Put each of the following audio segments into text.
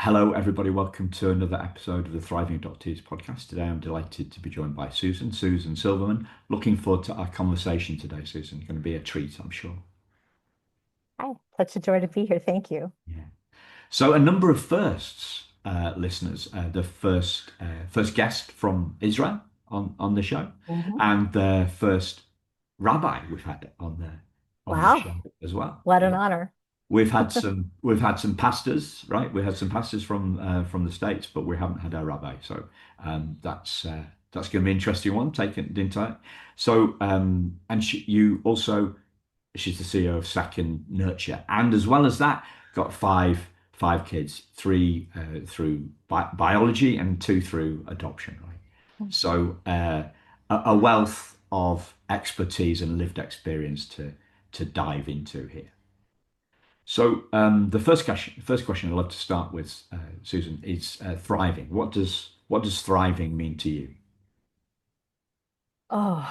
Hello, everybody. Welcome to another episode of the Thriving Doctors podcast. Today, I'm delighted to be joined by Susan Silverman. Looking forward to our conversation today, Susan. It's going to be a treat, I'm sure. Hi, such a joy to be here. Thank you. Yeah. So, a number of firsts, listeners. The first guest from Israel on the show, Mhm. and the first rabbi we've had on the Wow, show as well. what an honor. We've had some pastors, right? We had some pastors from the States, but we haven't had our rabbi. So that's going to be an interesting one. Taken into it. So and you also, she's the CEO of Second Nurture, and as well as that, got five kids, three through biology and two through adoption, right? So a wealth of expertise and lived experience to dive into here. So the first question I'd love to start with, Susan, is thriving. What does thriving mean to you? Oh,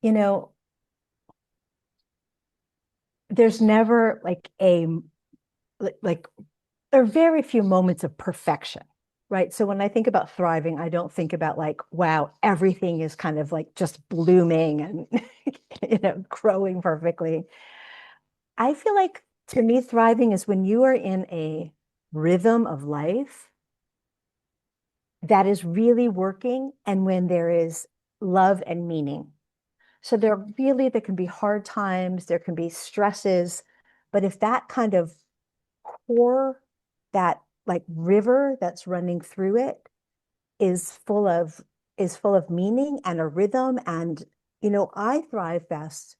you know, there's never like there are very few moments of perfection, right? So when I think about thriving, I don't think about like, wow, everything is kind of like just blooming and growing perfectly. I feel like to me, thriving is when you are in a rhythm of life that is really working and when there is love and meaning. So there can be hard times, there can be stresses, but if that kind of core, that like river that's running through it is full of meaning and a rhythm. And I thrive best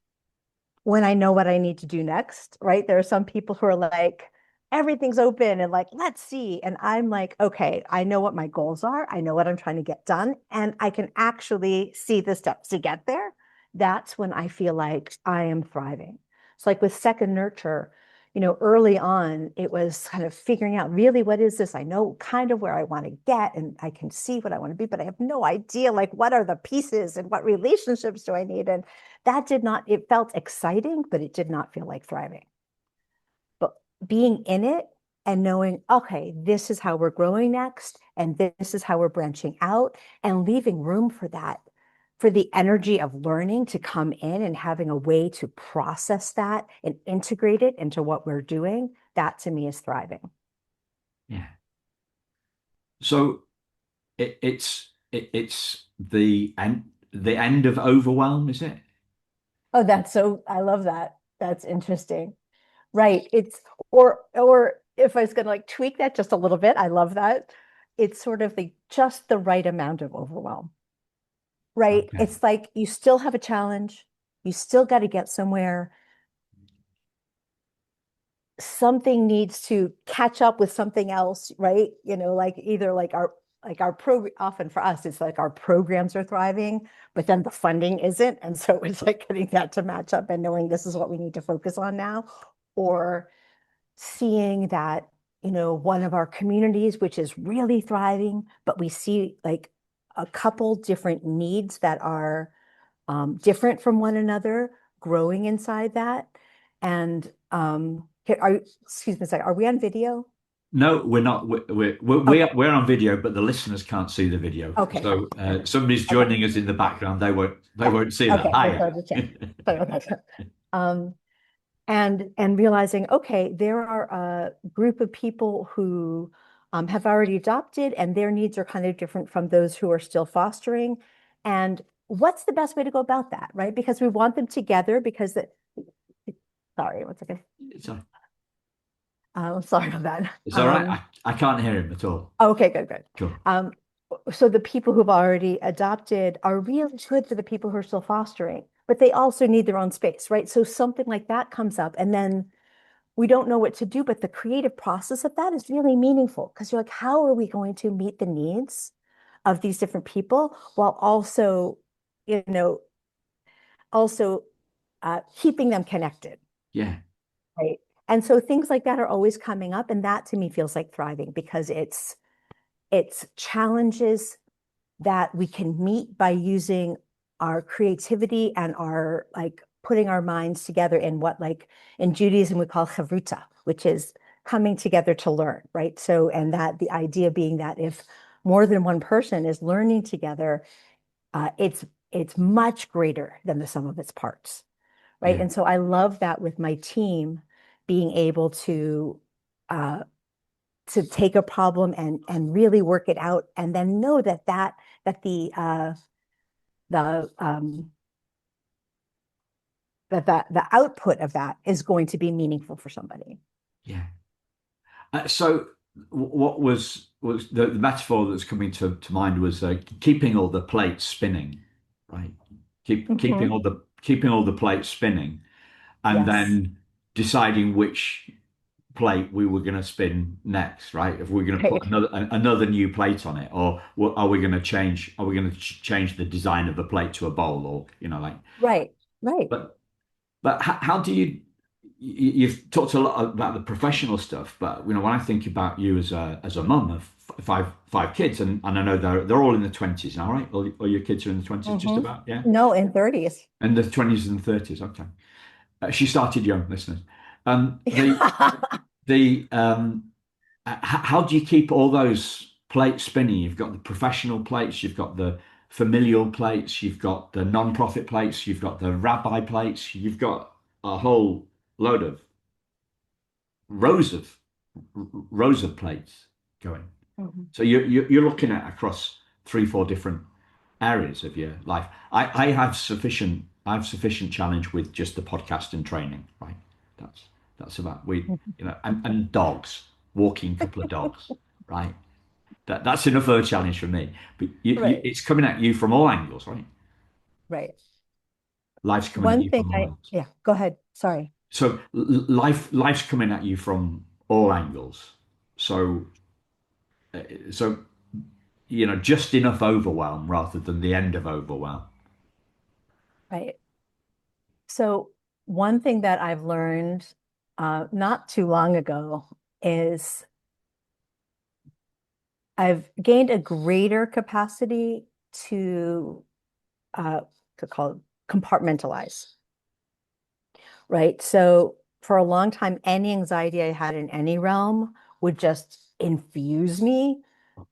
when I know what I need to do next, right? There are some people who are like, everything's open and like, let's see. And I'm like, okay, I know what my goals are. I know what I'm trying to get done. And I can actually see the steps to get there. That's when I feel like I am thriving. It's like with Second Nurture, early on, it was kind of figuring out really what is this? I know kind of where I want to get and I can see what I want to be, but I have no idea like what are the pieces and what relationships do I need? And that did not, it felt exciting, but it did not feel like thriving. But being in it and knowing, okay, this is how we're growing next, and this is how we're branching out, and leaving room for that, for the energy of learning to come in and having a way to process that and integrate it into what we're doing, that to me is thriving. Yeah. So it's the end of overwhelm, is it? Oh, I love that. That's interesting. Right. Or if I was going to like tweak that just a little bit, I love that. It's sort of just the right amount of overwhelm, right? Okay. It's like you still have a challenge. You still got to get somewhere. Something needs to catch up with something else, right? Like either like our program, often for us, it's like our programs are thriving, but then the funding isn't. And so it's like getting that to match up and knowing this is what we need to focus on now. Or seeing that, one of our communities, which is really thriving, but we see like a couple different needs that are different from one another growing inside that. And excuse me a second, are we on video? No, we're not. Okay, We're on video, but the listeners can't see the video. okay, So somebody's okay, joining us in the background. They yeah, won't see that. okay, just Hi. wanted to check. Sorry about that. Um, and realizing, okay, there are a group of people who have already adopted, and their needs are kind of different from those who are still fostering. And what's the best way to go about that, right? Because we want them together. Sorry, one second. It's all, Sorry about that. it's all right. I can't hear him at all. Okay, good, good. Cool. Um, so the people who've already adopted are really good for the people who are still fostering, but they also need their own space, right? So something like that comes up, and then we don't know what to do, but the creative process of that is really meaningful because you're like, how are we going to meet the needs of these different people while you know, also keeping them connected, Yeah. right? And so things like that are always coming up, and that to me feels like thriving because it's challenges that we can meet by using our creativity and our like putting our minds together in what, like in Judaism, we call chavruta, which is coming together to learn, right? So, and that the idea being that if more than one person is learning together, it's much greater than the sum of its parts, right? Yeah. And so I love that with my team being able uh, to take a problem and really work it out, and then know that the the output of that is going to be meaningful for somebody. Yeah. So what was the metaphor that's coming to mind was keeping all the plates spinning, right? Keeping Mhm. all the plates spinning, and Yes. then deciding which plate we were going to spin next, right? If we're going to put Right. another new plate on it, or are we going to change? Are we going to change the design of the plate to a bowl, or like? Right. Right. But how do you've talked a lot about the professional stuff, but when I think about you as a mum of five kids, and I know they're all in the 20s now, right? All your kids are in the 20s, just Hmm. about, yeah, No, in 30s. and the 20s and 30s. Okay, she started young, listeners. The Yeah. the how do you keep all those plates spinning? You've got the professional plates, you've got the familial plates, you've got the non-profit plates, you've got the rabbi plates, you've got a whole load of rows of rows of plates going. Mhm. So you're looking at across 3, 4 different areas of your life. I have sufficient challenge with just the podcast and training, right? That's that's about and dogs, walking a couple of dogs, right? That's enough of a challenge for me. But Right. it's coming at you from all angles, right? Right. Life's coming at One you thing from all angles. yeah, go ahead. Sorry. So life's coming at you from all angles. So so just enough overwhelm rather than the end of overwhelm. Right. So one thing that I've learned not too long ago is I've gained a greater capacity to uh, to call compartmentalize, right? So for a long time, any anxiety I had in any realm would just infuse me,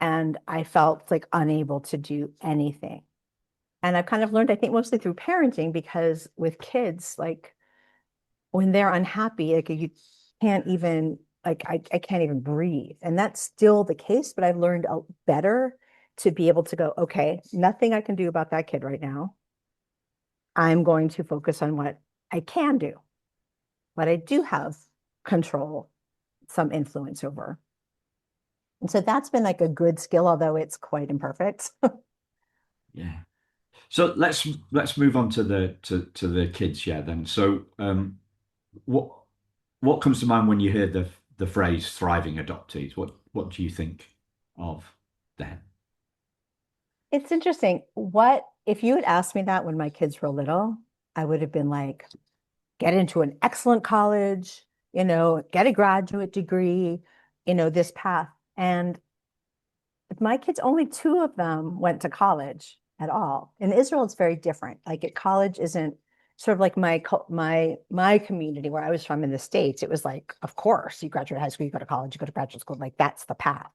and I felt like unable to do anything. And I've kind of learned, I think, mostly through parenting, because with kids, like when they're unhappy, like you can't even, like I can't even breathe. And that's still the case, but I've learned better to be able to go, okay, nothing I can do about that kid right now. I'm going to focus on what I can do, what I do have control, some influence over. And so that's been like a good skill, although it's quite imperfect. Yeah. So let's move on to the kids, yeah, then. So what what comes to mind when you hear the phrase thriving adoptees? What do you think of them? It's interesting. What if you had asked me that when my kids were little, I would have been like, get into an excellent college, get a graduate degree, this path. And my kids, only two of them went to college at all. In Israel, it's very different. Like at college isn't sort of like my community where I was from in the States. It was like, of course, you graduate high school, you go to college, you go to graduate school, like that's the path.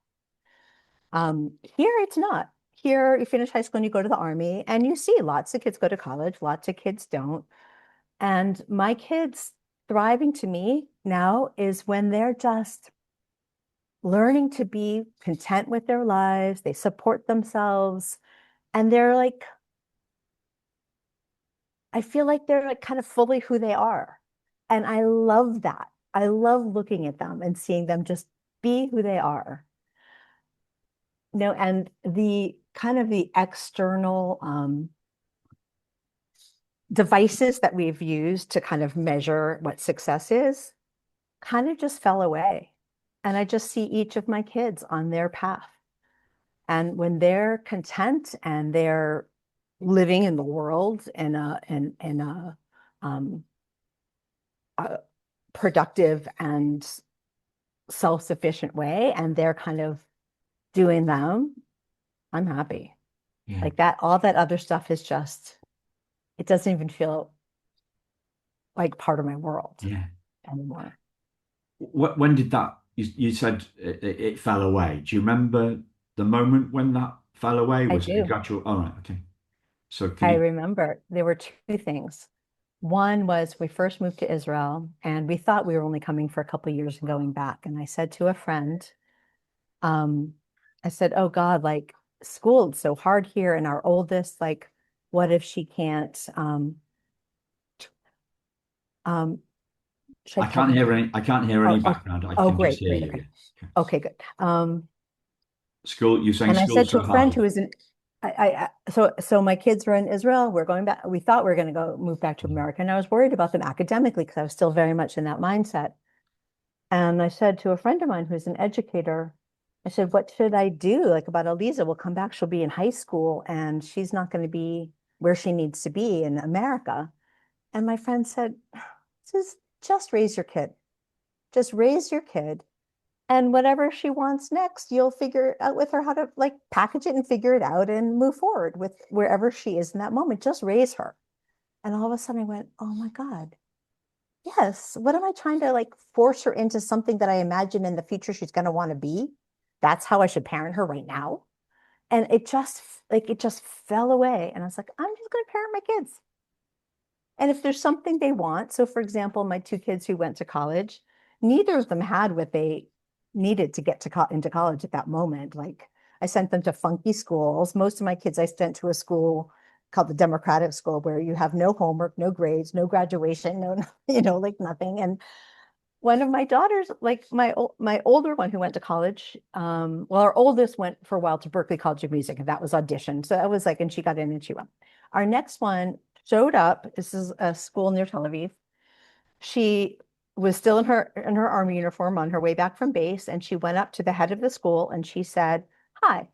Here it's not. Here you finish high school and you go to the army, and you see lots of kids go to college, lots of kids don't. And my kids thriving to me now is when they're just learning to be content with their lives, they support themselves, and they're like, I feel like they're like kind of fully who they are. And I love that. I love looking at them and seeing them just be who they are. And the kind of the external devices that we've used to kind of measure what success is kind of just fell away. And I just see each of my kids on their path. And when they're content and they're living in the world um, a productive and self-sufficient way, and they're kind of doing them, I'm happy. Yeah. Like that, all that other stuff is just, it doesn't even feel like part of my world Yeah. anymore. When did that, you said it fell away. Do you remember the moment when that fell away? I Was it a do. gradual? All right. Okay. So can I you, remember there were two things. One was we first moved to Israel and we thought we were only coming for a couple of years and going back. And I said to a friend, um, I said, "Oh God, like school is so hard here. And our oldest, like, what if she can't, um, should I tell her? I can't hear any Oh, oh, background. I oh, can just great, hear great. you. Okay. Yeah. Okay. Okay, good. School, you're saying And I said school's to so a friend who hard. was in, so my kids were in Israel. We're going back. We thought we were going to go move back to Mm. America, and I was worried about them academically because I was still very much in that mindset. And I said to a friend of mine who's an educator, I said, "What should I do? Like about Eliza? We'll come back. She'll be in high school, and she's not going to be where she needs to be in America." And my friend said, just raise your kid. Just raise your kid and whatever she wants next, you'll figure out with her how to like package it and figure it out and move forward with wherever she is in that moment. Just raise her. And all of a sudden I went, oh my God, yes. What am I trying to like force her into something that I imagine in the future she's going to want to be? That's how I should parent her right now. And it just fell away. And I was like, I'm just going to parent my kids. And if there's something they want, so for example, my two kids who went to college, neither of them had what they needed to get to into college at that moment. Like I sent them to funky schools. Most of my kids I sent to a school called the Democratic School where you have no homework, no grades, no graduation, no, like nothing. And one of my daughters, like my older one who went to college, well, our oldest went for a while to Berklee College of Music, and that was audition. So that was like, and she got in and she went. Our next one showed up. This is a school near Tel Aviv. She was still in her army uniform on her way back from base, and she went up to the head of the school and she said, "Hi,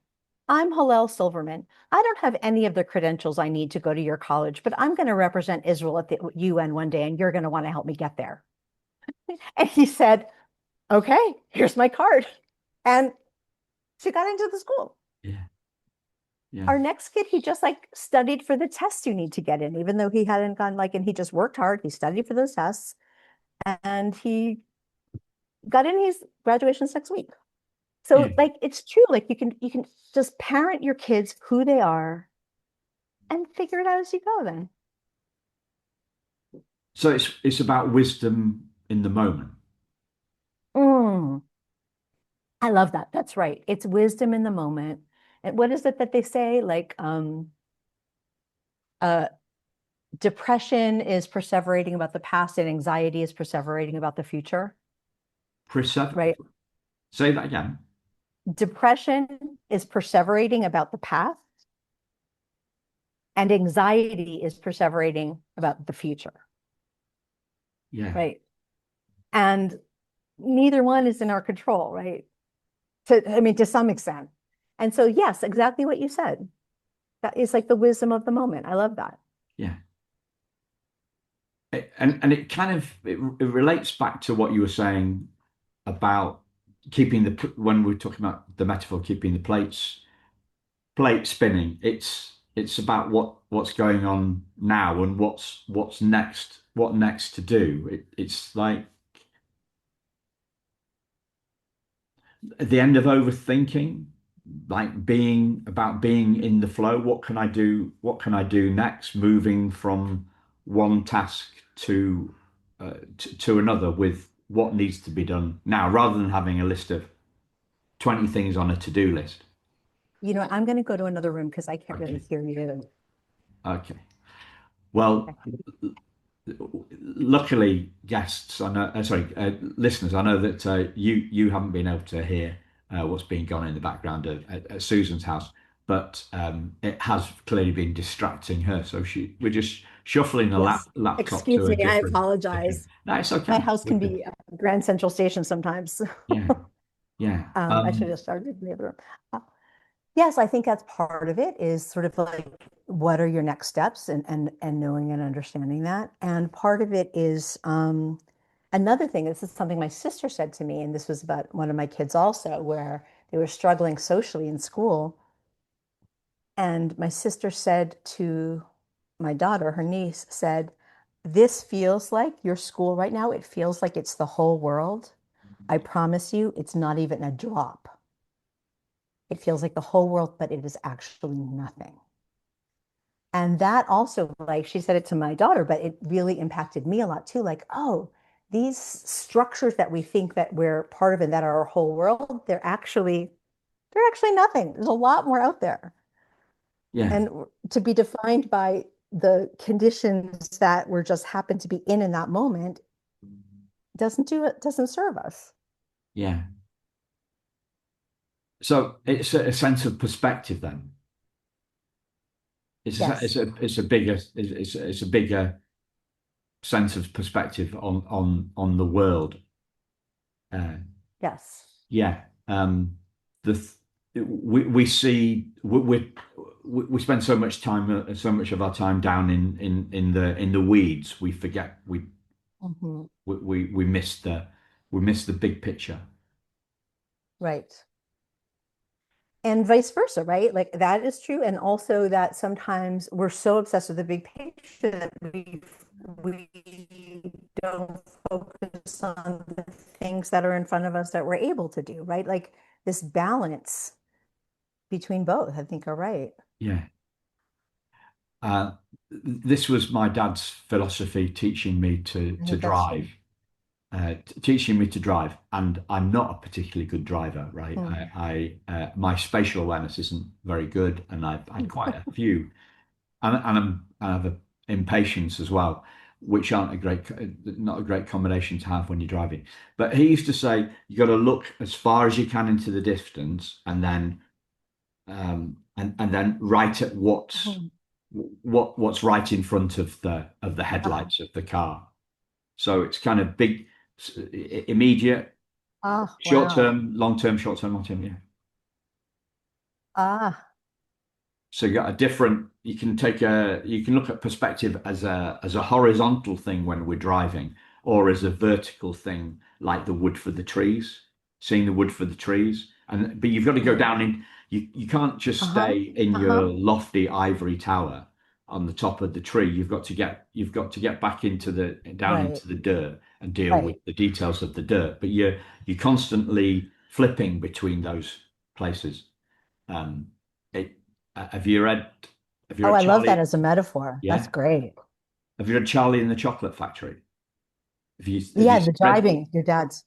I'm Hillel Silverman. I don't have any of the credentials I need to go to your college, but I'm going to represent Israel at the UN one day, and you're going to want to help me get there." And he said, okay, here's my card. And she got into the school. Yeah. Yeah. Our next kid, he just like studied for the tests you need to get in, even though he hadn't gone like, and he just worked hard. He studied for those tests and he got in his graduation's next week. Yeah. So like it's true. Like you can just parent your kids who they are and figure it out as you go then. So it's about wisdom in the moment. Mm, I love that. That's right. It's wisdom in the moment. And what is it that they say? Like uh depression is perseverating about the past and anxiety is perseverating about the future, Persever right? Say that again. Depression is perseverating about the past and anxiety is perseverating about the future, Yeah. right? And neither one is in our control, right? I mean, to some extent. And so, yes, exactly what you said. That is like the wisdom of the moment. I love that. Yeah. And it kind of it relates back to what you were saying about keeping when we are talking about the metaphor keeping the plate spinning. It's about what's going on now and what's next, what next to do. It's like at the end of overthinking, like being in the flow. What can I do? What can I do next? Moving from one task to another with what needs to be done now, rather than having a list of 20 things on a to-do list. I'm going to go to another room because I can't really Okay. hear you. Okay. Well, Okay. luckily, guests, I know, sorry, listeners, I know that you haven't been able to hear what's been going on in the background at Susan's house, but it has clearly been distracting her. So we're just shuffling the Yes. laptop Excuse to a me. I different. apologize. No, it's My okay. house We're can good. be Grand Central Station sometimes. Yeah, yeah. I should have started in the other room. Uh, Yes, I think that's part of it is sort of like what are your next steps and knowing and understanding that. And part of it is another thing, this is something my sister said to me, and this was about one of my kids also, where they were struggling socially in school. And my sister said to my daughter, her niece, said, this feels like your school right now, it feels like it's the whole world. I promise you, it's not even a drop. It feels like the whole world, but it is actually nothing. And that also, like she said it to my daughter, but it really impacted me a lot too. Like, oh, these structures that we think that we're part of and that are our whole world, they're actually nothing. There's a lot more out there. Yeah, And to be defined by the conditions that we're just happen to be in that moment doesn't serve us. yeah. So it's a sense of perspective then. Yes. It's a bigger sense of perspective on the world. Uh, Yes. yeah. The we see we spend so much time so much of our time down in the weeds. We forget Mhm. we miss the big picture. Right. And vice versa, right? Like that is true. And also that sometimes we're so obsessed with the big picture that we don't focus on the things that are in front of us that we're able to do, right? Like this balance between both, I think are right. Yeah. Uh, this was my dad's philosophy, teaching me I to think that's drive. true. Teaching me to drive, and I'm not a particularly good driver, right? Hmm. My spatial awareness isn't very good, and I've had quite a few, I have a impatience as well, which aren't not a great combination to have when you're driving. But he used to say you got to look as far as you can into the distance, and then right at Mhm. what's right in front of the Ah, headlights of the car. So it's kind of big, immediate, ah, short wow. term, long term, short term, long term. Yeah. Ah, So you got a different. You can look at perspective as a horizontal thing when we're driving, or as a vertical thing like the wood for the trees, seeing the wood for the trees. And but you've got to go right. down in. You can't just Uh-huh. stay in your Uh-huh. lofty ivory tower on the top of the tree. You've got to get back into the down Right. into the dirt and deal with Right. the details of the dirt. But you're constantly flipping between those places. Um, it, have you read have you Oh, read I love that Charlie? as a metaphor. That's Yeah. great. Have you read Charlie in the Chocolate Factory? Have you Yeah, the read? driving, your dad's.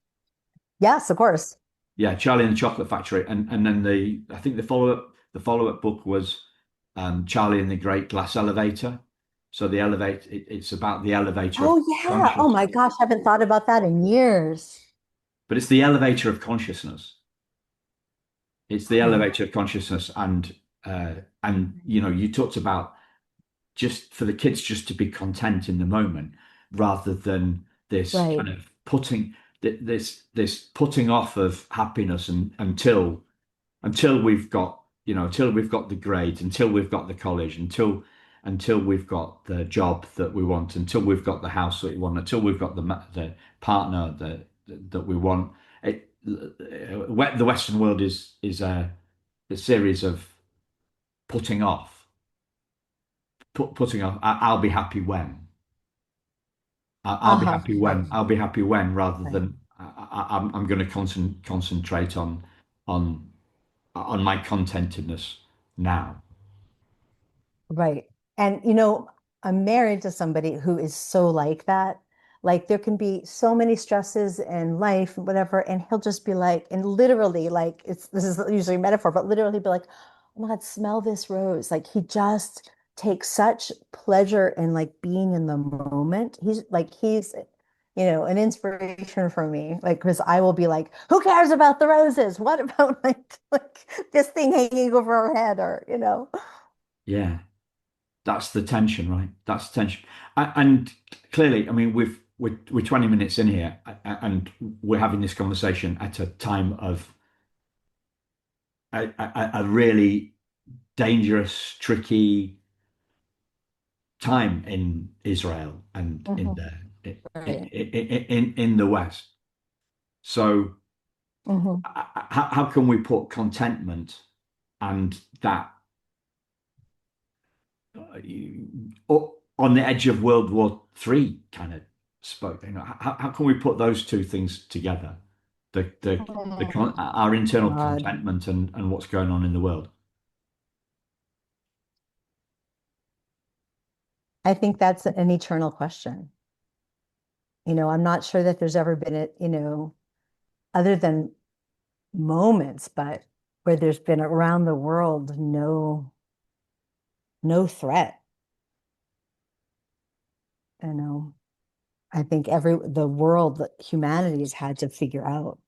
Yes, of course. Yeah, Charlie in the Chocolate Factory, and then I think the follow up book was Charlie in the Great Glass Elevator. So it's about the elevator of Oh yeah. Oh conscious, my gosh, I haven't thought about that in years. but it's the elevator of consciousness. It's the Oh, elevator of consciousness, and you know you talked about just for the kids just to be content in the moment rather than this right. kind of this putting off of happiness until we've got until we've got the grades, until we've got the college, until we've got the job that we want, until we've got the house that we want, until we've got the partner that we want. The Western world is a series of putting off, putting off. I'll be happy when. Uh-huh. Right. I'll be happy when, rather Right. than I'm going to concentrate on my contentedness now. Right. And I'm married to somebody who is so like that. Like there can be so many stresses in life, whatever, and he'll just be like, and literally, like this is usually a metaphor, but literally be like, oh my God, smell this rose. Like he just takes such pleasure in like being in the moment. He's an inspiration for me. Like, because I will be like, who cares about the roses? What about like this thing hanging over our head or. Yeah, that's the tension, right? That's the tension. And clearly, I mean, we're 20 minutes in here, and we're having this conversation at a time of a really dangerous, tricky time in Israel and Mhm. Right. in the West. So, Hmm. how can we put contentment and that on the edge of World War III kind of spoke. You know, how can we put those two things together? Oh, Our internal God. contentment and what's going on in the world. I think that's an eternal question. I'm not sure that there's ever been other than moments, but where there's been around the world no threat. You know, I think the world, that humanity has had to figure out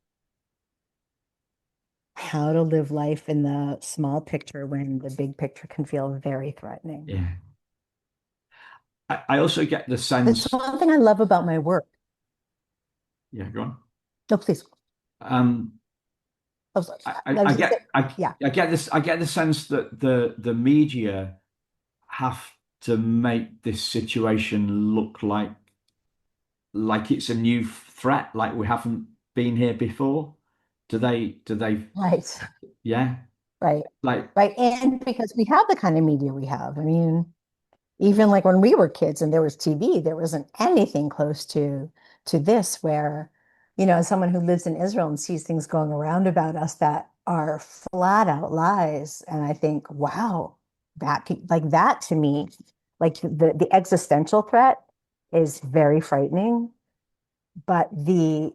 how to live life in the small picture when the big picture can feel very threatening. Yeah. I also get the That's sense, one thing I love about my work. yeah, go on. No, please. Um, I was, I, I I was just get yeah, I get the sense that the media have to make this situation look like it's a new threat, like we haven't been here before. Do they, right, yeah, right, like, right. And because we have the kind of media we have, I mean, even like when we were kids and there was TV, there wasn't anything close to this where, as someone who lives in Israel and sees things going around about us that are flat out lies, and I think, wow, like that to me, like the existential threat is very frightening, but the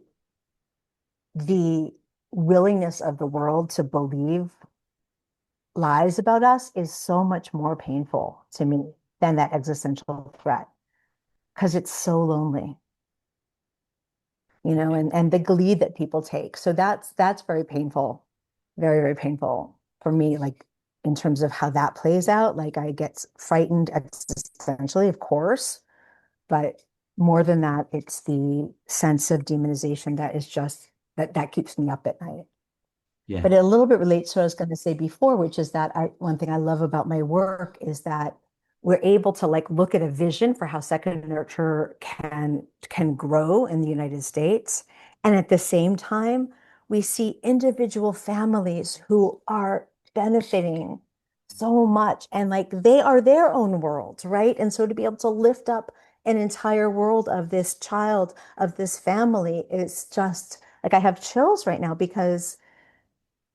willingness of the world to believe lies about us is so much more painful to me than that existential threat because it's so lonely, and the glee that people take. So that's very painful, very, very painful for me, like in terms of how that plays out. Like I get frightened existentially, of course, but more than that, it's the sense of demonization that is just that keeps me up at night. yeah, But it a little bit relates to what I was going to say before, which is that one thing I love about my work is that we're able to like look at a vision for how second nurture can grow in the United States. And at the same time, we see individual families who are benefiting so much and like they are their own worlds, right? And so to be able to lift up an entire world of this child, of this family, is just like I have chills right now because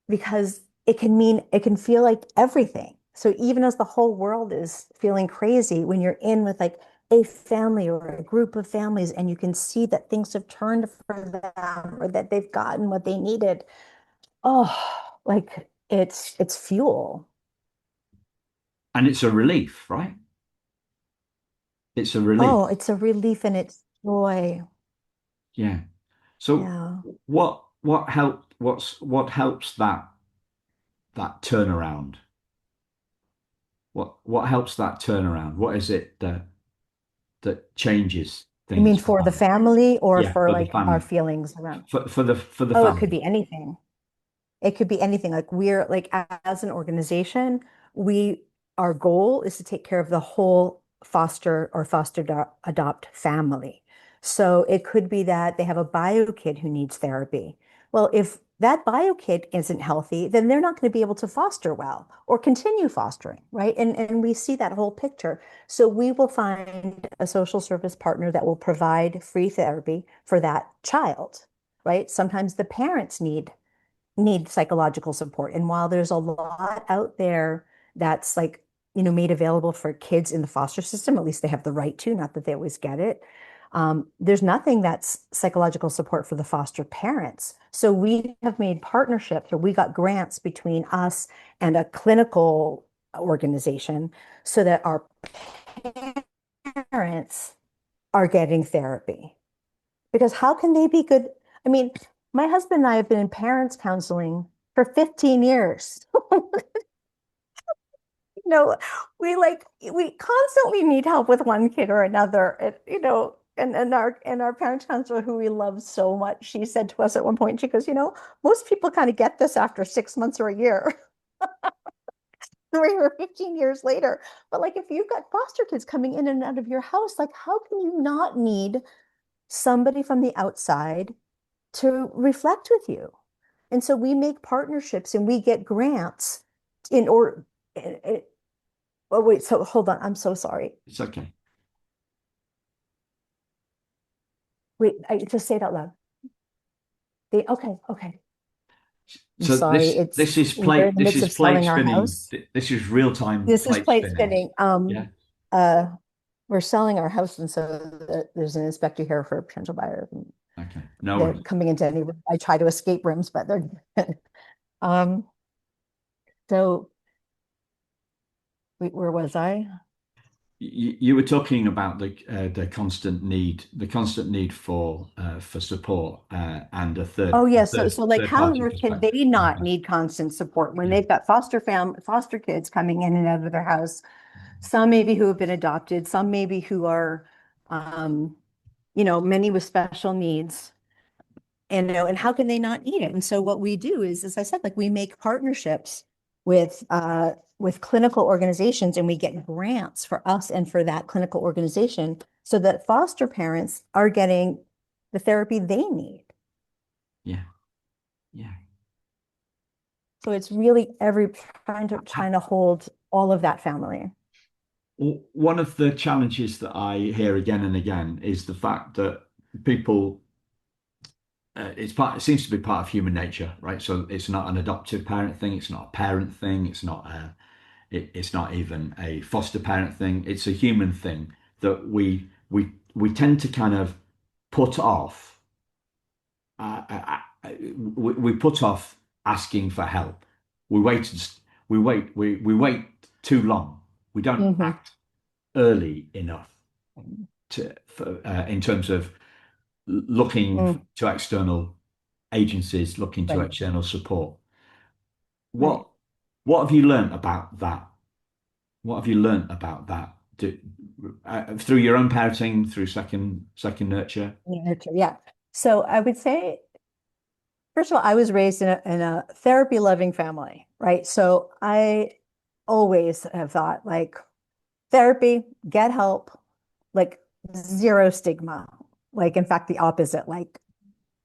it can feel like everything. So even as the whole world is feeling crazy, when you're in with like a family or a group of families and you can see that things have turned for them or that they've gotten what they needed, oh, like it's fuel. and it's a relief, right? It's a relief. Oh, it's a relief and it's joy. Yeah. So Yeah. what helps that turnaround? What helps that turnaround? What is it that changes You mean things for for the them? family or Yeah, for for the like our family. feelings around? For the Oh, it family. could be anything. It could be anything. Like we're like as an organization, our goal is to take care of the whole foster or adopt family. So it could be that they have a bio kid who needs therapy. Well, if that bio kid isn't healthy, then they're not going to be able to foster well or continue fostering, right? And we see that whole picture. So we will find a social service partner that will provide free therapy for that child, right? Sometimes the parents need psychological support. And while there's a lot out there that's like, made available for kids in the foster system, at least they have the right to, not that they always get it. There's nothing that's psychological support for the foster parents. So we have made partnerships or we got grants between us and a clinical organization so that our parents are getting therapy. Because how can they be good? I mean, my husband and I have been in parents counseling for 15 years. You know, we constantly need help with one kid or another. And our parents counselor, who we love so much, she said to us at one point, she goes, most people kind of get this after 6 months or a year. We're 15 years later. But like if you've got foster kids coming in and out of your house, like how can you not need somebody from the outside to reflect with you? And so we make partnerships and we get grants in order. Oh, wait, so hold on. I'm so sorry. It's okay. wait, I just say it out loud. Okay, okay. I'm So sorry. We're in the this midst is of plate selling our spinning. house. This is real time This is plate plate spinning. spinning. Yeah. Uh, we're selling our house, and so there's an inspector here for a potential buyer. And Okay. No they're worries. coming into any room. I try to escape rooms, but they're um. So where was I? You were talking about the constant need for support, and Oh yeah, so like third how party on earth can perspective. they not need constant support when Yeah. they've got foster kids coming in and out of their house? Some maybe who have been adopted, some maybe who are, um, many with special needs, and how can they not need it? And so what we do is, as I said, like we make partnerships with clinical organizations, and we get grants for us and for that clinical organization so that foster parents are getting the therapy they need. Yeah. Yeah. So it's really trying to hold all of that family. One of the challenges that I hear again and again is the fact that people, it seems to be part of human nature, right? So it's not an adoptive parent thing, it's not a parent thing, it's not even a foster parent thing. It's a human thing that we tend to kind of put off. We put off asking for help. We wait. We wait too long. We don't Hmm. act early enough in terms of looking Mm, to external agencies, looking to right, external support. right. What what have you learned about that? What have you learned about that? Through your own parenting, through second nurture? Yeah. So I would say, first of all, I was raised in a therapy loving family, right? So I always have thought like therapy, get help, like zero stigma. Like, in fact, the opposite. Like,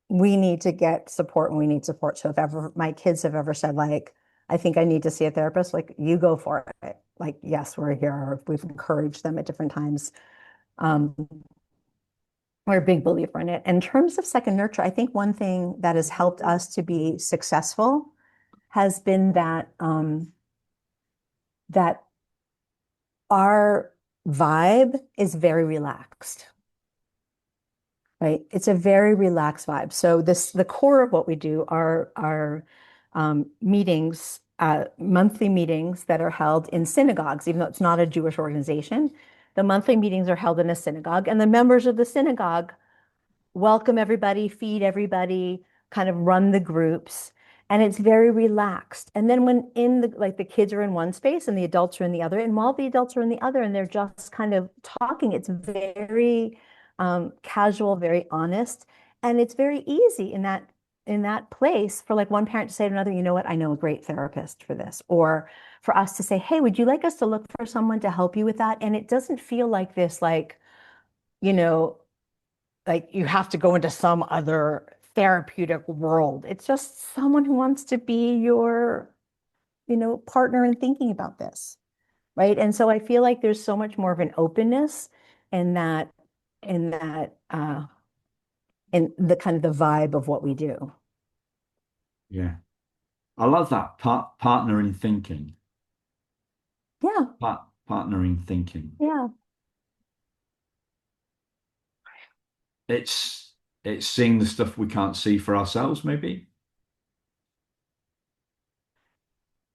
we need to get support and we need support. So if ever my kids have ever said, like, I think I need to see a therapist, like, you go for it. Like, yes, we're here. Or we've encouraged them at different times. Um, we're a big believer in it. In terms of second nurture, I think one thing that has helped us to be successful has been that our vibe is very relaxed, right? It's a very relaxed vibe. So the core of what we do are meetings, monthly meetings that are held in synagogues, even though it's not a Jewish organization. The monthly meetings are held in a synagogue, and the members of the synagogue welcome everybody, feed everybody, kind of run the groups. And it's very relaxed. And then when the kids are in one space and the adults are in the other, and while the adults are in the other and they're just kind of talking, it's very casual, very honest. And it's very easy in that place for like one parent to say to another, you know what, I know a great therapist for this. Or for us to say, hey, would you like us to look for someone to help you with that? And it doesn't feel like this, you know, like you have to go into some other therapeutic world. It's just someone who wants to be your, partner in thinking about this, right? And so I feel like there's so much more of an openness in that in the kind of the vibe of what we do. Yeah, I love that partner in thinking. Yeah, Partner in thinking. yeah, It's it's seeing the stuff we can't see for ourselves. Maybe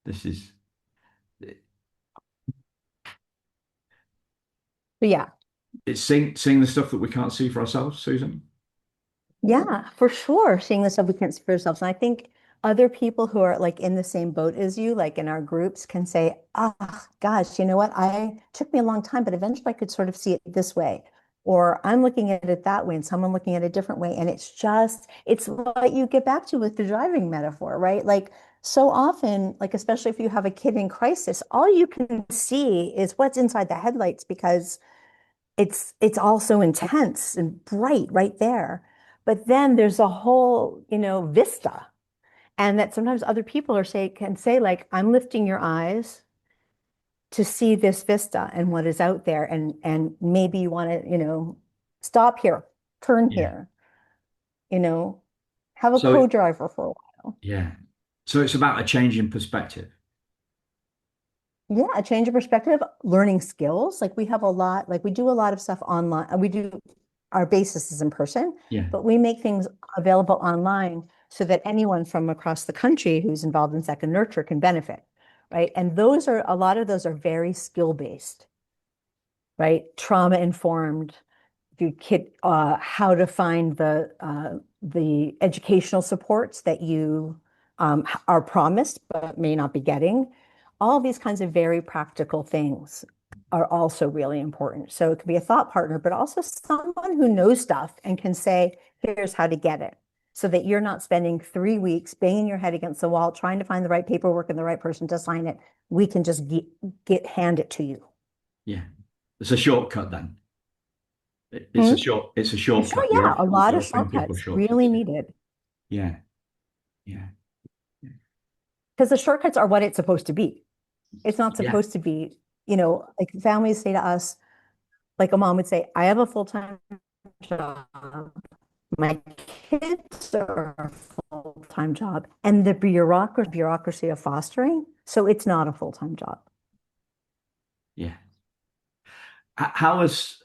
this is but yeah. it's seeing the stuff that we can't see for ourselves, Susan. Yeah, for sure. Seeing the stuff we can't see for ourselves. And I think other people who are like in the same boat as you, like in our groups, can say, ah, gosh, you know what? I took me a long time, but eventually I could sort of see it this way. Or I'm looking at it that way and someone looking at it a different way. And it's what you get back to with the driving metaphor, right? Like so often, like especially if you have a kid in crisis, all you can see is what's inside the headlights because it's all so intense and bright right there. But then there's a whole, vista. And that sometimes other people can say, like, I'm lifting your eyes to see this vista and what is out there. And maybe you want to, stop here, turn Yeah, here. you know, have a So co-driver for a while. yeah. So it's about a change in perspective. Yeah, a change of perspective, learning skills. Like we have a lot, like we do a lot of stuff online. We do our basis is in person, Yeah. but we make things available online so that anyone from across the country who's involved in second nurture can benefit, right? And those are a lot of those are very skill based, right? Trauma informed, you kid how to find the educational supports that you are promised but may not be getting. All these kinds of very practical things are also really important. So it could be a thought partner, but also someone who knows stuff and can say, here's how to get it. So that you're not spending 3 weeks banging your head against the wall, trying to find the right paperwork and the right person to sign it. We can just hand it to you. Yeah. It's a shortcut then. Hmm? It's a Sure, shortcut. yeah, a lot You're of offering people shortcuts shortcuts. really needed. Yeah. Yeah. Because the shortcuts are what it's supposed to be. It's not Yeah. supposed to be, like families say to us, like a mom would say, I have a full-time job. My kids are a full-time job. And the bureaucracy of fostering, so it's not a full-time job. Yeah. How has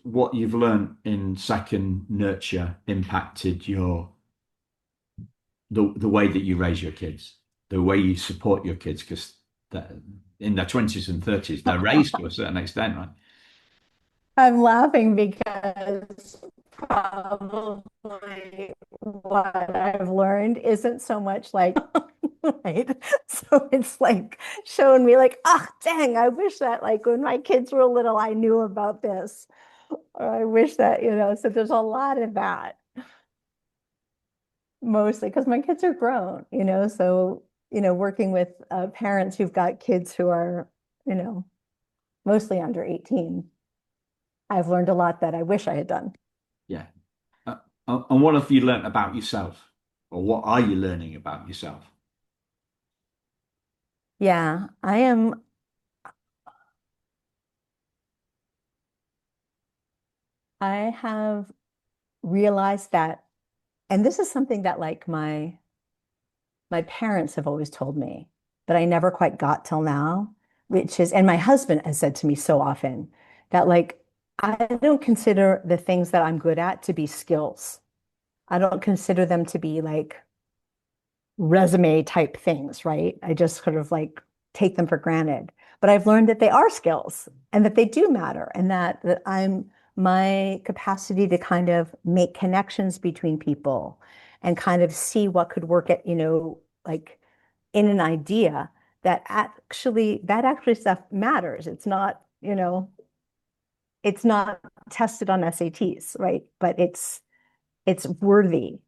what you've learned in second nurture impacted the way that you raise your kids, the way you support your kids? Because in their 20s and 30s, they're raised to a certain extent, right? I'm laughing because probably what I've learned isn't so much like, right? So it's like showing me like, ah, dang, I wish that like when my kids were little, I knew about this. Or I wish that, so there's a lot of that mostly because my kids are grown, so, working with parents who've got kids who are, you know, mostly under 18, I've learned a lot that I wish I had done. Yeah. And what have you learned about yourself? Or what are you learning about yourself? Yeah, I have realized that, and this is something that like my parents have always told me, but I never quite got till now, which is, and my husband has said to me so often that like I don't consider the things that I'm good at to be skills. I don't consider them to be like resume type things, right? I just sort of like take them for granted. But I've learned that they are skills and that they do matter and that I'm my capacity to kind of make connections between people and kind of see what could work at, like in an idea that actually stuff matters. It's not tested on SATs, right? But it's worthy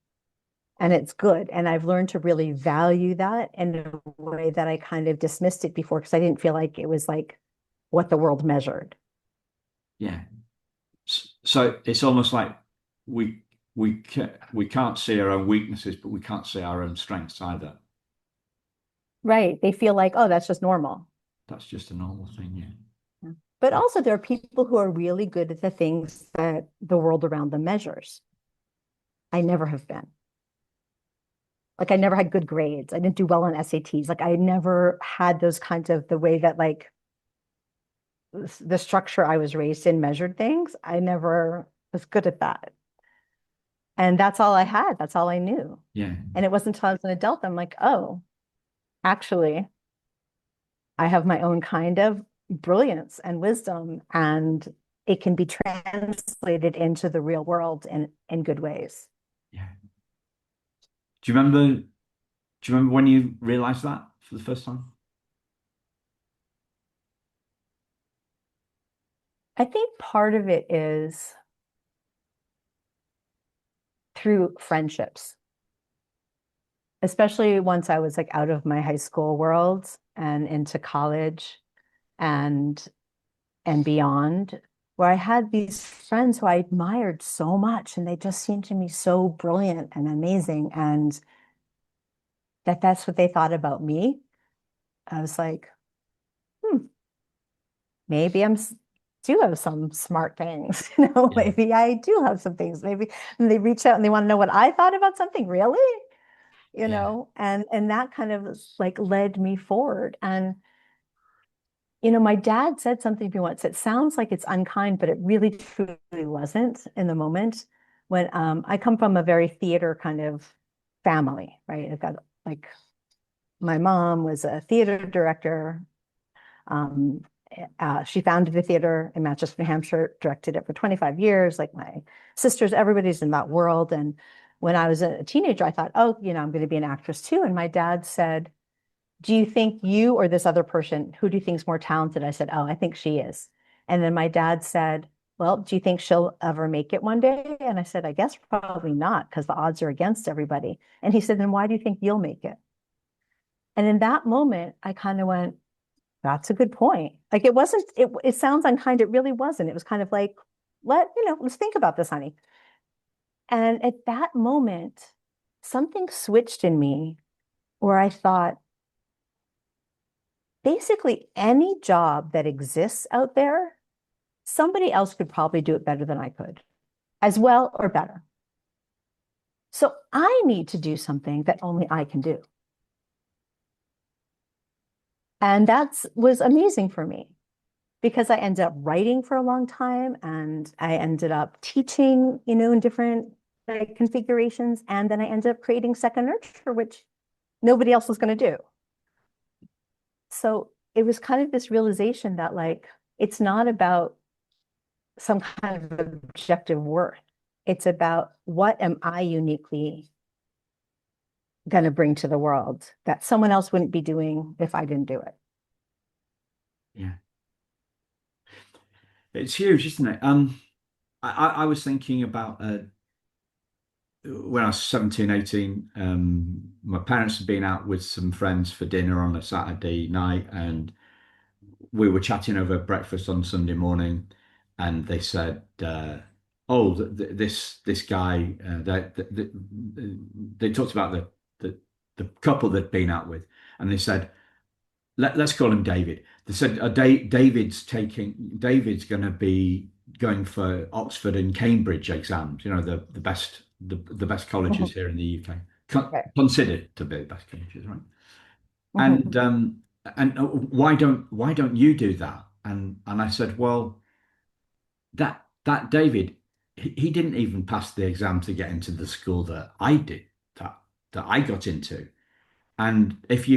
and it's good. And I've learned to really value that in a way that I kind of dismissed it before because I didn't feel like it was like what the world measured. Yeah. So it's almost like we can't see our own weaknesses, but we can't see our own strengths either. Right. They feel like, oh, that's just normal. That's just a normal thing, yeah. Yeah. But also there are people who are really good at the things that the world around them measures. I never have been. Like I never had good grades. I didn't do well on SATs. Like I never had those kinds of the way that like the structure I was raised in measured things. I never was good at that. And that's all I had. That's all I knew. Yeah. And it wasn't until I was an adult, I'm like, oh, actually, I have my own kind of brilliance and wisdom, and it can be translated into the real world in good ways. Yeah. Do you remember do you remember when you realized that for the first time? I think part of it is through friendships, especially once I was like out of my high school world and into college and beyond, where I had these friends who I admired so much and they just seemed to me so brilliant and amazing and that's what they thought about me. I was like, hmm, maybe do have some smart things. You know, Yeah. maybe I do have some things. Maybe and they reach out and they want to know what I thought about something. Really? You Yeah. know, and that kind of like led me forward. And you know, my dad said something to me once. It sounds like it's unkind, but it really truly wasn't in the moment. When I come from a very theater kind of family, right? I've got like my mom was a theater director. Um, she founded a theater in Manchester, New Hampshire, directed it for 25 years. Like my sisters, everybody's in that world. And when I was a teenager, I thought, oh, you know, I'm going to be an actress too. And my dad said, do you think you or this other person, who do you think is more talented? I said, oh, I think she is. And then my dad said, well, do you think she'll ever make it one day? And I said, I guess probably not, because the odds are against everybody. And he said, then why do you think you'll make it? And in that moment, I kind of went, that's a good point. Like it sounds unkind. It really wasn't. It was kind of like, let's think about this, honey. And at that moment, something switched in me where I thought, basically any job that exists out there, somebody else could probably do it better than I could, as well or better. So I need to do something that only I can do. And that was amazing for me because I ended up writing for a long time and I ended up teaching, you know, in different like configurations. And then I ended up creating Second Nurture, which nobody else was going to do. So it was kind of this realization that like, it's not about some kind of objective worth. It's about what am I uniquely going to bring to the world that someone else wouldn't be doing if I didn't do it. Yeah. It's huge, isn't it? I was thinking about when I was 17, 18, my parents had been out with some friends for dinner on a Saturday night, and we were chatting over breakfast on Sunday morning, and they said, "Oh, this guy." They talked about the couple they'd been out with, and they said, let's call him David. They said David's going to be going for Oxford and Cambridge exams. You know, the best colleges Mhm. here in the UK, Right. considered to be the best colleges, right? Mhm. And why don't you do that? And I said, well, that David, he didn't even pass the exam to get into the school that I did, that that I got into. And if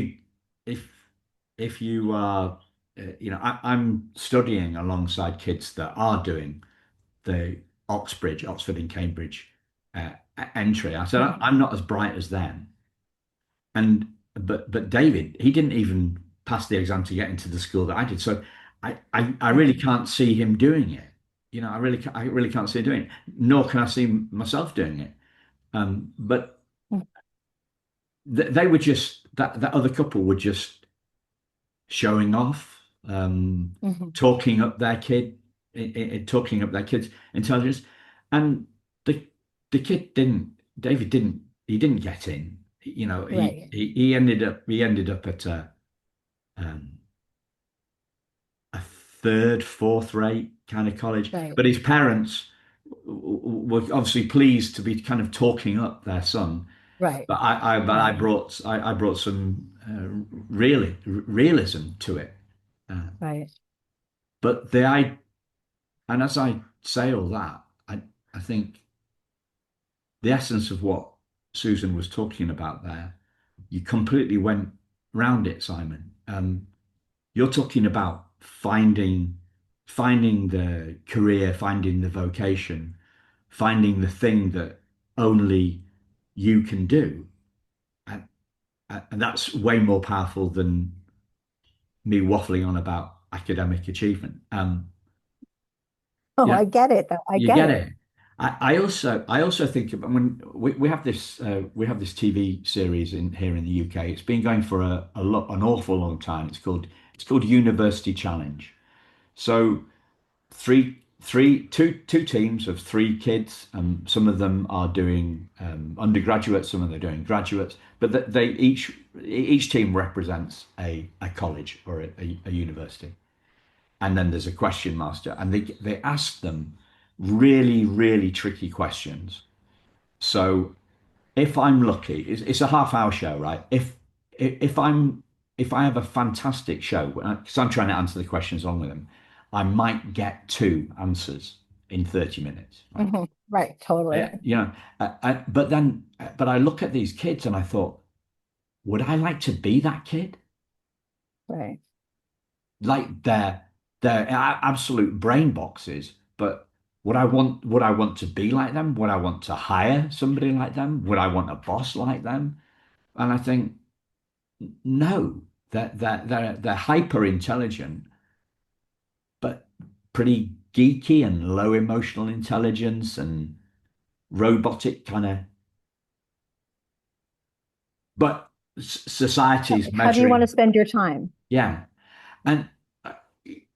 if you are, I'm studying alongside kids that are doing the Oxford and Cambridge uh, entry. I said Mhm. I'm not as bright as them, and but David, he didn't even pass the exam to get into the school that I did. So I really Mhm. can't see him doing it. I really can't see him doing it. Nor can I see myself doing it. But they were just that other couple were just showing off, Mhm. talking up their talking up their kid's intelligence, and the the kid didn't. David didn't. He didn't get in. You know, Right. he ended up at um, a third, fourth rate kind of college. Right. But his parents were obviously pleased to be kind of talking up their son. Right. But I Right. brought some realism to it. Uh, Right. but the I and as I say all that, I think the essence of what Susan was talking about there, you completely went round it, Simon. You're talking about finding the career, finding the vocation, finding the thing that only you can do, and, and that's way more powerful than me waffling on about academic achievement. Oh, Yeah, I get it though. I you get get it. it. I also think of when we have this TV series in here in the UK. It's been going for an awful long time. It's called University Challenge. So two teams of three kids. Some of them are doing undergraduates, some of them are doing graduates, but they each team represents a college or a university. and then there's a question master, and they ask them really, really tricky questions. So if I'm lucky, it's a half-hour show, right? If I'm if I have a fantastic show, because I'm trying to answer the questions along with them, I might get two answers in 30 minutes, right? Mhm. Right, totally. You know, but I look at these kids and I thought, would I like to be that kid? Right. Like they're absolute brain boxes, but would I want to be like them? Would I want to hire somebody like them? Would I want a boss like them? And I think no, they're hyper intelligent, but pretty geeky and low emotional intelligence and robotic kind of. But society's How do you want to measuring, spend your time? yeah. And uh,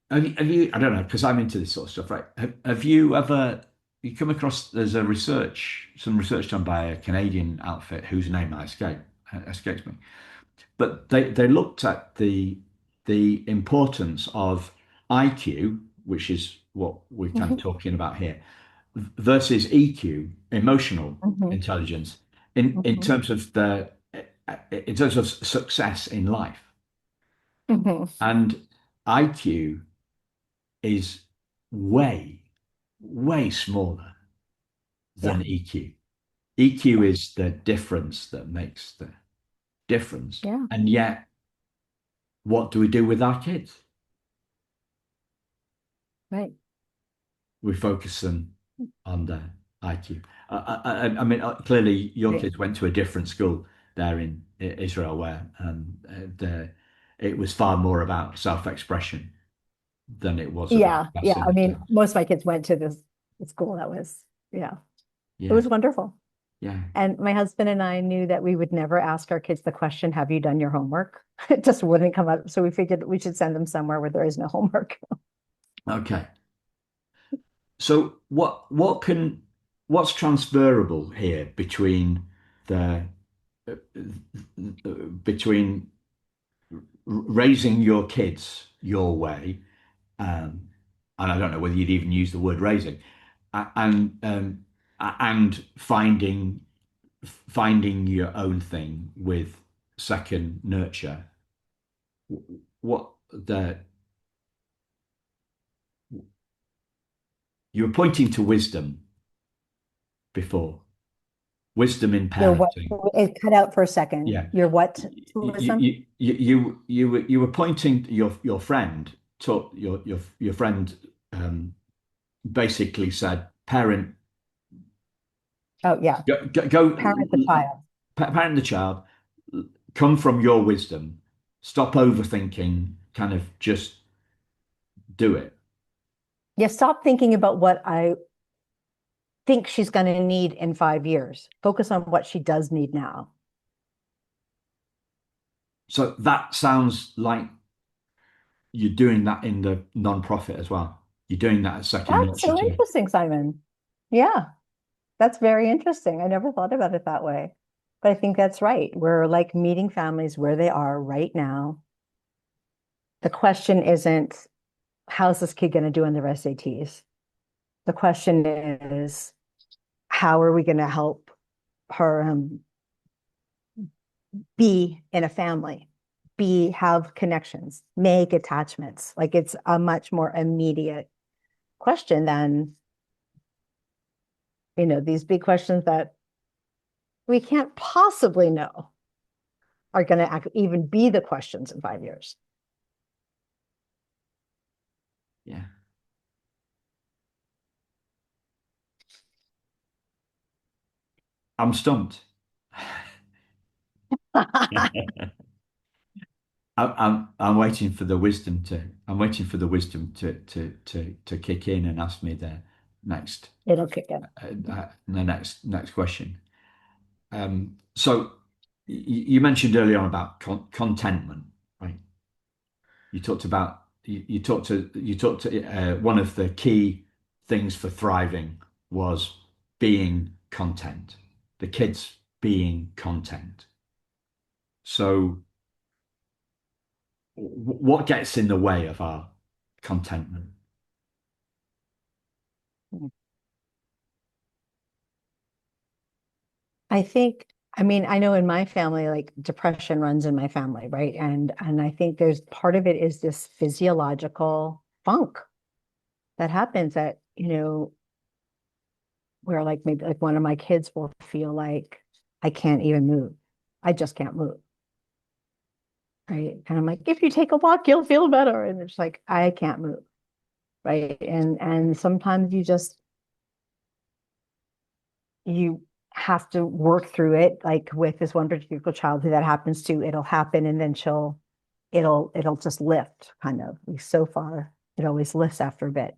have you, I don't know, because I'm into this sort of stuff, right? Have you ever, you come across, there's some research done by a Canadian outfit whose name escapes me. But they looked at the importance of IQ, which is what we're kind of Hmm. talking about here, versus EQ, emotional Hmm. intelligence, Hmm. in terms of success in life. Hmm. And IQ is way, way smaller Yeah. than EQ. EQ is the difference that makes the difference. Yeah. And yet, what do we do with our kids? Right. We focus them on the IQ. I mean, clearly, your Right. kids went to a different school there in Israel, where it was far more about self-expression than it was about Yeah. Yeah. passing I the mean, test. most of my kids went to this school that was, yeah, it Yeah, was wonderful. yeah. And my husband and I knew that we would never ask our kids the question, have you done your homework? It just wouldn't come up. So we figured we should send them somewhere where there is no homework. Okay. So what's transferable here the between raising your kids your way, um, and I don't know whether you'd even use the word raising, and finding your own thing with second nurture. What the You were pointing to wisdom before, wisdom in You're what? parenting. It cut out for a second. Yeah, You're what to wisdom? you were pointing your friend taught your friend basically said parent Oh, yeah. go Parent the child. parent the child, come from your wisdom, stop overthinking, kind of just do it. Yeah. Stop thinking about what I think she's going to need in 5 years. Focus on what she does need now. So that sounds like you're doing that in the non-profit as well. You're doing that at second That's nurture so too. interesting, Simon. Yeah, that's very interesting. I never thought about it that way. But I think that's right. We're like meeting families where they are right now. The question isn't, how's this kid going to do on their SATs? The question is, how are we going to help her be in a family, be have connections, make attachments? Like it's a much more immediate question than, these big questions that we can't possibly know are going to even be the questions in 5 years. Yeah. I'm stumped. I'm waiting for the wisdom to to kick in and ask me next It'll kick in. the next question. So you mentioned earlier on about contentment, right? You talked to one of the key things for thriving was being content. The kids being content. So what gets in the way of our contentment? I think, I mean, I know in my family, like depression runs in my family, right? And I think there's part of it is this physiological funk that happens that, where like maybe like one of my kids will feel like I can't even move. I just can't move. Right. And I'm like, if you take a walk, you'll feel better. And it's like, I can't move. Right. And sometimes you have to work through it. Like with this one particular child who that happens to, it'll happen and then it'll just lift kind of. At least so far, it always lifts after a bit.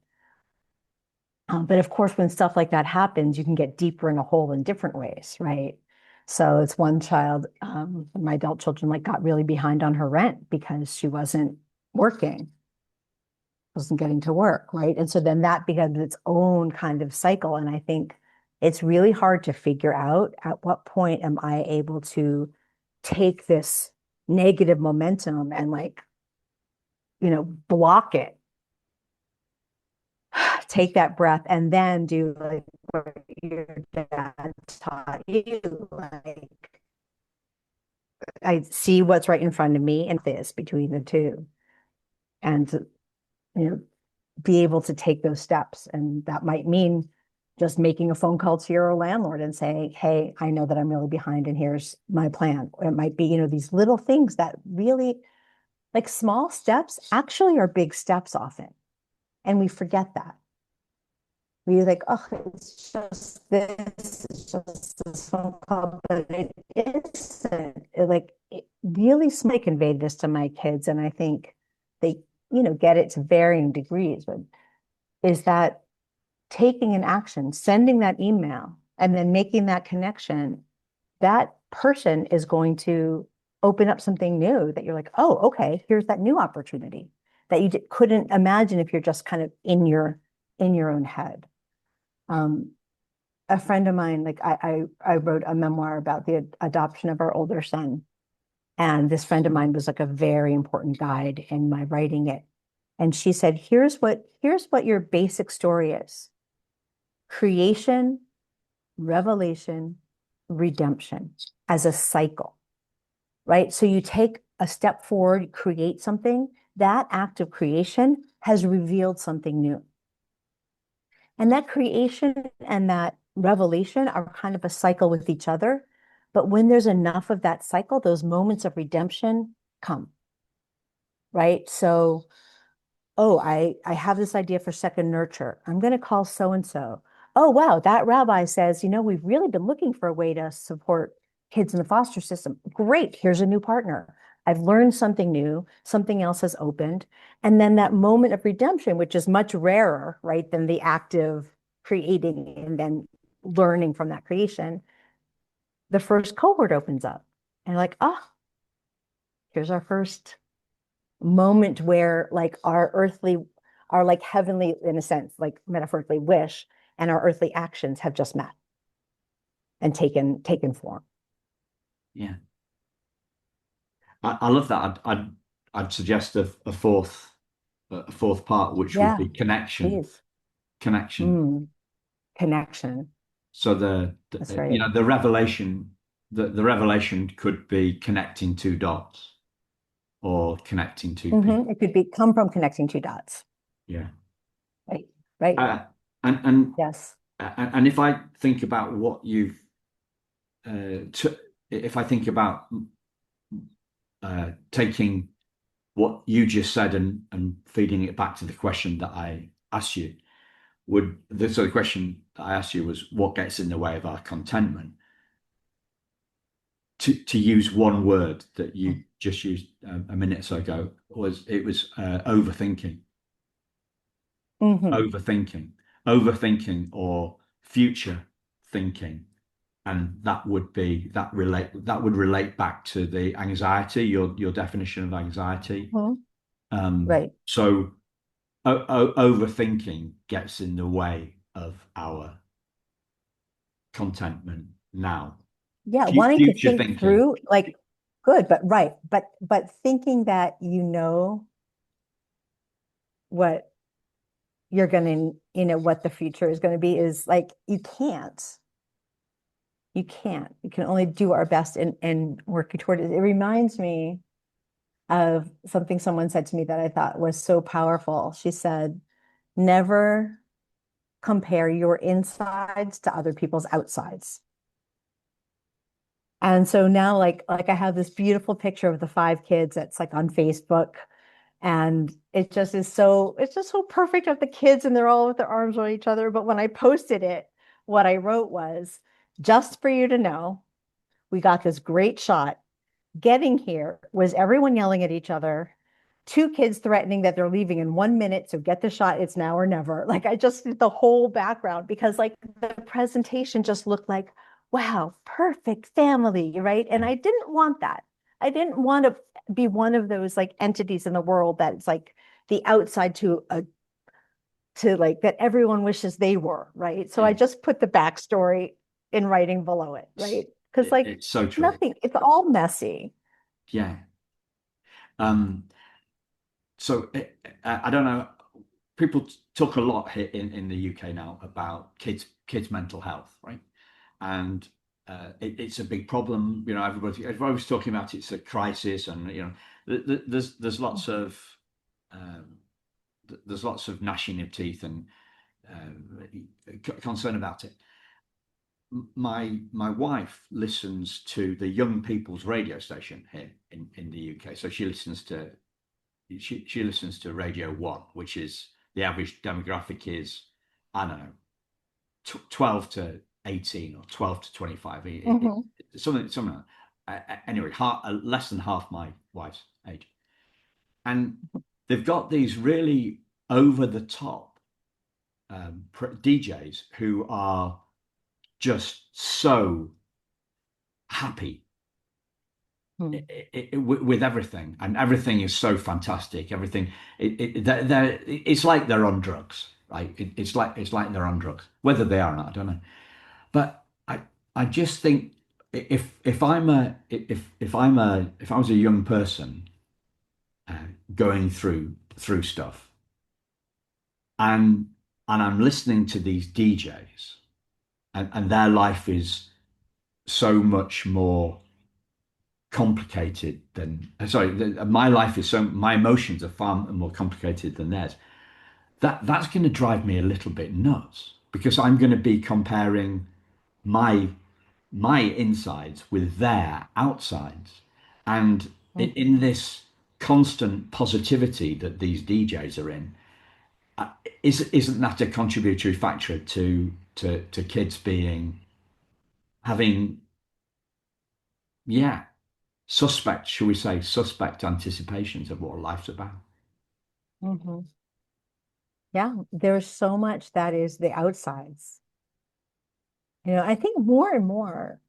But of course, when stuff like that happens, you can get deeper in a hole in different ways, right? So it's one child, my adult children like got really behind on her rent because she wasn't getting to work, right? And so then that becomes its own kind of cycle. And I think it's really hard to figure out at what point am I able to take this negative momentum and like, block it, take that breath, and then do like what your dad taught you. Like, I see what's right in front of me and this between the two. And, you know, be able to take those steps. And that might mean just making a phone call to your landlord and saying, hey, I know that I'm really behind and here's my plan. Or it might be, these little things that really, like small steps actually are big steps often. And we forget that. We're like, oh, it's just this, it's just this phone call, but it isn't. It really, I conveyed this to my kids, and I think they, get it to varying degrees, but is that taking an action, sending that email, and then making that connection, that person is going to open up something new that you're like, oh, okay, here's that new opportunity that you couldn't imagine if you're just kind of in your own head. Um, a friend of mine, like I wrote a memoir about the adoption of our older son. And this friend of mine was like a very important guide in my writing it. And she said, here's what your basic story is: creation, revelation, redemption as a cycle, right? So you take a step forward, create something, that act of creation has revealed something new. And that creation and that revelation are kind of a cycle with each other. But when there's enough of that cycle, those moments of redemption come, right? So, oh, I have this idea for second nurture. I'm going to call so and so. Oh, wow, that rabbi says, we've really been looking for a way to support kids in the foster system. Great, here's a new partner. I've learned something new, something else has opened. And then that moment of redemption, which is much rarer, right, than the active creating and then learning from that creation, the first cohort opens up. And like, oh, here's our first moment where like our like heavenly, in a sense, like metaphorically wish and our earthly actions have just met and taken form. Yeah, I love that. I'd suggest a fourth part, which would Yeah, be connection. please. Connection. Mm, connection. So That's right. the revelation could be connecting two dots or connecting two people. It could be come from connecting two dots. Yeah. Right. Right. Uh, and and Yes. and if I think about what you've if I think about taking what you just said and feeding it back to the question that I asked you, so the question that I asked you was what gets in the way of our contentment? To use one word that you just used a minute or so ago was overthinking. Hmm. Overthinking. Overthinking or future thinking. And that would relate back to the anxiety, your definition of anxiety. Hmm. Right. So overthinking gets in the way of our contentment now. Yeah. Wanting to Future think thinking. through, like, good, but right. But thinking that what you're going to, what the future is going to be, is like, you can't, you can only do our best and working toward it. It reminds me of something someone said to me that I thought was so powerful. She said, never compare your insides to other people's outsides. And so now, like I have this beautiful picture of the 5 kids that's like on Facebook, and it's just so perfect of the kids, and they're all with their arms around each other. But when I posted it, what I wrote was, just for you to know, we got this great shot. Getting here was everyone yelling at each other, 2 kids threatening that they're leaving in 1 minute. So get the shot. It's now or never. Like, I just did the whole background because like the presentation just looked like, wow, perfect family, right? And I didn't want that. I didn't want to be one of those like entities in the world that's like the outside to like that everyone wishes they were, right? So I Yeah. just put the backstory in writing below it, right? Because like It's so true. nothing, it's all messy. Yeah. Um, so I don't know. People talk a lot here in the UK now about kids' mental health, right? And it's a big problem. Everybody's talking about it's a crisis, and there's lots of um, gnashing of teeth and concern about it. My wife listens to the young people's radio station here in the UK. So she listens to Radio One, which is the average demographic is, I don't know, 12 to 18 or 12 to 25. Mhm. Something like that. Anyway, less than half my wife's age. And they've got these really over the top DJs who are just so happy Mhm. with everything, and everything is so fantastic. Everything, it's like they're on drugs, right? It's like they're on drugs. Whether they are or not, I don't know. But I just think if I was a young person going through stuff, and I'm listening to these DJs, and their life is so much more complicated than sorry my life is so my emotions are far more complicated than theirs. That's going to drive me a little bit nuts, because I'm going to be comparing my insides with their outsides, and in this constant positivity that these DJs are in, isn't that a contributory factor to kids having, yeah, suspect, shall we say, suspect anticipations of what life's about? Mhm. Yeah, there's so much that is the outsides. I think more and more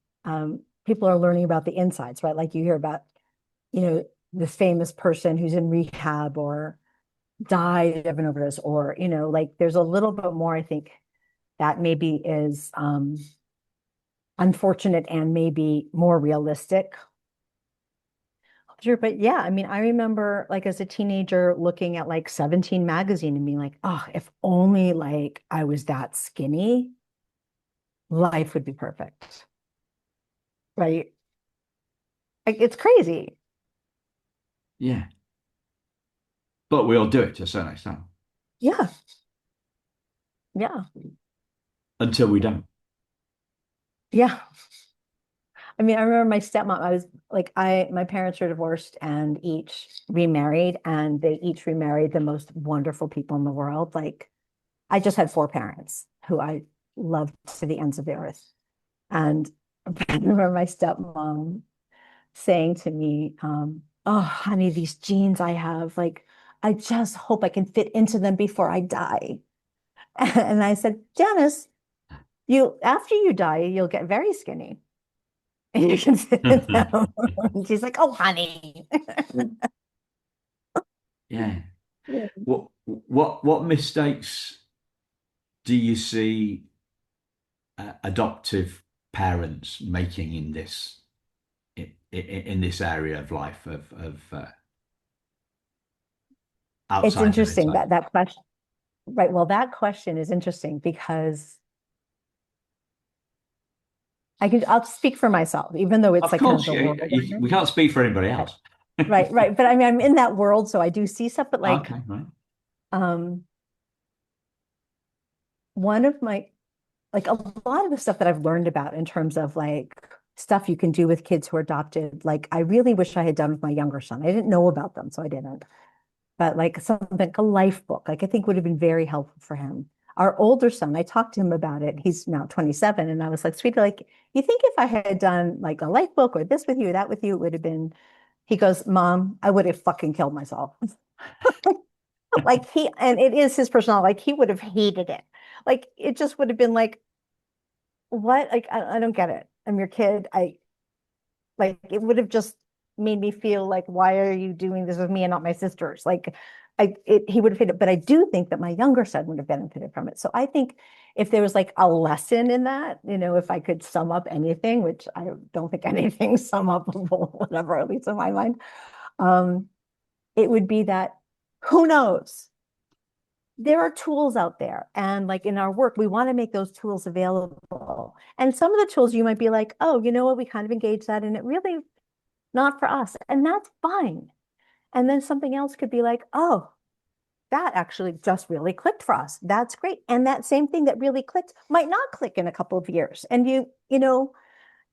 people are learning about the insides, right? Like you hear about, this famous person who's in rehab or died of an overdose, or, like there's a little bit more, I think, that maybe is unfortunate and maybe more realistic. Sure, but yeah, I mean, I remember like as a teenager looking at like 17 magazine and being like, oh, if only like I was that skinny, life would be perfect. Right? Like it's crazy. Yeah, but we all do it to a certain extent Yeah. Yeah. until we don't. Yeah. I mean, I remember my stepmom, I was like, my parents were divorced and each remarried, and they each remarried the most wonderful people in the world. Like, I just had 4 parents who I loved to the ends of the earth. And I remember my stepmom saying to me, oh, honey, these jeans I have, like, I just hope I can fit into them before I die. And I said, Janice, after you die, you'll get very skinny. And you can sit in them. She's like, oh, honey. Yeah. What mistakes do you see adoptive parents making in this area of life of It's outside and interesting inside. that that question, right? Well, that question is interesting because I'll speak for myself, even though it's Of like kind of course, the world I'm we in. can't speak for anybody Right, else. right. But I mean, I'm in that world, so I do see stuff. But like, Okay, right. um, one of my like a lot of the stuff that I've learned about in terms of like stuff you can do with kids who are adopted, like I really wish I had done with my younger son. I didn't know about them, so I didn't. But like something like a life book, like I think would have been very helpful for him. Our older son, I talked to him about it. He's now 27. And I was like, sweetie, like, you think if I had done like a life book or this with you, that with you, it would have been, he goes, Mom, I would have fucking killed myself. Like and it is his personality, like he would have hated it. Like it just would have been like, what? Like, I don't get it. I'm your kid. Like it would have just made me feel like, why are you doing this with me and not my sisters? Like he would have hated it, but I do think that my younger son would have benefited from it. So I think if there was like a lesson in that, if I could sum up anything, which I don't think anything's sum upable, whatever, at least in my mind, um, it would be that who knows? There are tools out there. And like in our work, we want to make those tools available. And some of the tools you might be like, oh, you know what? We kind of engaged that and it really not for us. And that's fine. And then something else could be like, oh, that actually just really clicked for us. That's great. And that same thing that really clicked might not click in a couple of years. And you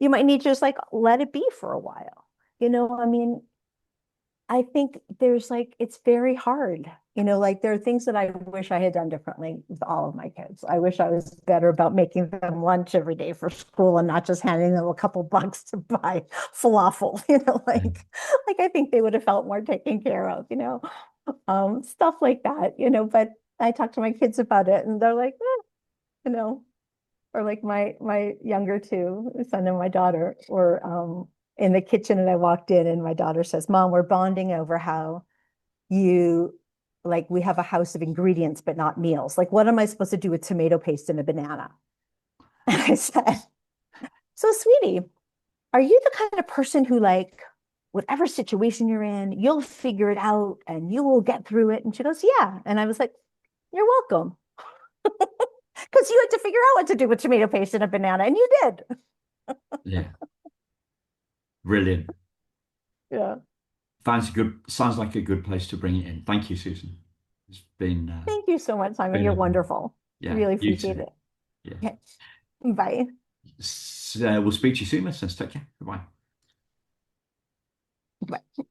might need to just like let it be for a while. I mean, I think there's like, it's very hard. Like there are things that I wish I had done differently with all of my kids. I wish I was better about making them lunch every day for school and not just handing them a couple bucks to buy falafel, like I think they would have felt more taken care of, stuff like that, but I talk to my kids about it and they're like, you know, or like my younger two, son and my daughter, were in the kitchen and I walked in and my daughter says, Mom, we're bonding over how you like we have a house of ingredients but not meals. Like, what am I supposed to do with tomato paste and a banana? And I said, so sweetie, are you the kind of person who like whatever situation you're in, you'll figure it out and you will get through it? And she goes, yeah. And I was like, you're welcome. Because you had to figure out what to do with tomato paste and a banana, and you did. Yeah, brilliant. Yeah. Sounds like a good place to bring it in. Thank you, Susan. It's Thank you so much, Simon. been You're a, wonderful. yeah, Really you appreciate too. it. Yeah. Okay. Bye. We'll speak to you soon, listeners. Take care. Goodbye. Bye.